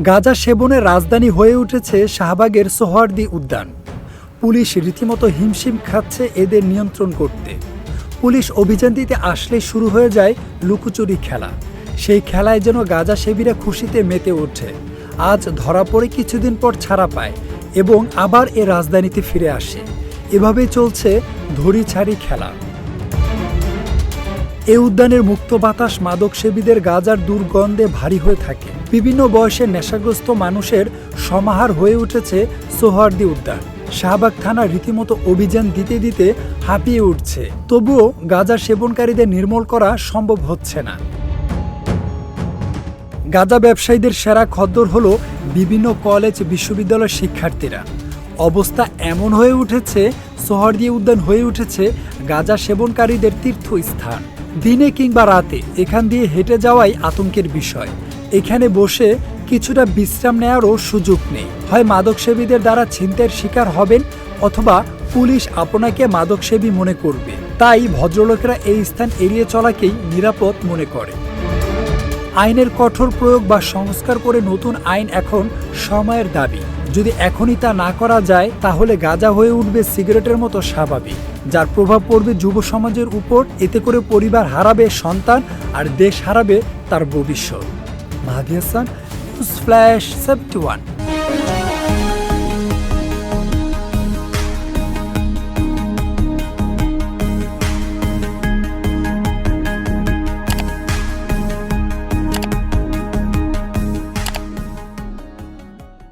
গাঁজা সেবনের রাজধানী হয়ে উঠেছে শাহবাগের সোহরাওয়ার্দী উদ্যান। পুলিশ রীতিমতো হিমশিম খাচ্ছে এদের নিয়ন্ত্রণ করতে। পুলিশ অভিযান দিতে আসলে শুরু হয়ে যায় লুকোচুরি খেলা। সেই খেলায় যেন গাঁজা সেবীরা খুশিতে মেতে ওঠে। আজ ধরা পড়ে কিছুদিন পর ছাড়া পায় এবং আবার এ রাজধানীতে ফিরে আসে। এভাবেই চলছে ধরি ছাড়ি খেলা। এ উদ্যানের মুক্ত বাতাস মাদক সেবীদের গাঁজার দুর্গন্ধে ভারী হয়ে থাকে। বিভিন্ন বয়সের নেশাগ্রস্ত মানুষের সমাহার হয়ে উঠেছে সোহরাওয়ার্দী উদ্যান। শাহবাগ থানা রীতিমতো অভিযান দিতে দিতে হাঁপিয়ে উঠছে, তবুও গাঁজা সেবনকারীদের নির্মূল করা সম্ভব হচ্ছে না। গাঁজা ব্যবসায়ীদের সেরা খদ্দর হলো বিভিন্ন কলেজ বিশ্ববিদ্যালয়ের শিক্ষার্থীরা। অবস্থা এমন হয়ে উঠেছে, সোহরাওয়ার্দী উদ্যান হয়ে উঠেছে গাঁজা সেবনকারীদের তীর্থস্থান। দিনে কিংবা রাতে এখান দিয়ে হেঁটে যাওয়াই আতঙ্কের বিষয়। এখানে বসে কিছুটা বিশ্রাম নেওয়ারও সুযোগ নেই। হয় মাদকসেবীদের দ্বারা ছিনতাইয়ের শিকার হবেন অথবা পুলিশ আপনাকে মাদকসেবী মনে করবে। তাই ভদ্রলোকেরা এই স্থান এড়িয়ে চলাকেই নিরাপদ মনে করে। আইনের কঠোর প্রয়োগ বা সংস্কার করে নতুন আইন এখন সময়ের দাবি। যদি এখনই তা না করা যায় তাহলে গাঁজা হয়ে উঠবে সিগারেটের মতো স্বাভাবিক, যার প্রভাব পড়বে যুব সমাজের উপর। এতে করে পরিবার হারাবে সন্তান আর দেশ হারাবে তার ভবিষ্যৎ। মাহদী হাসান, নিউজ ফ্ল্যাশ 71।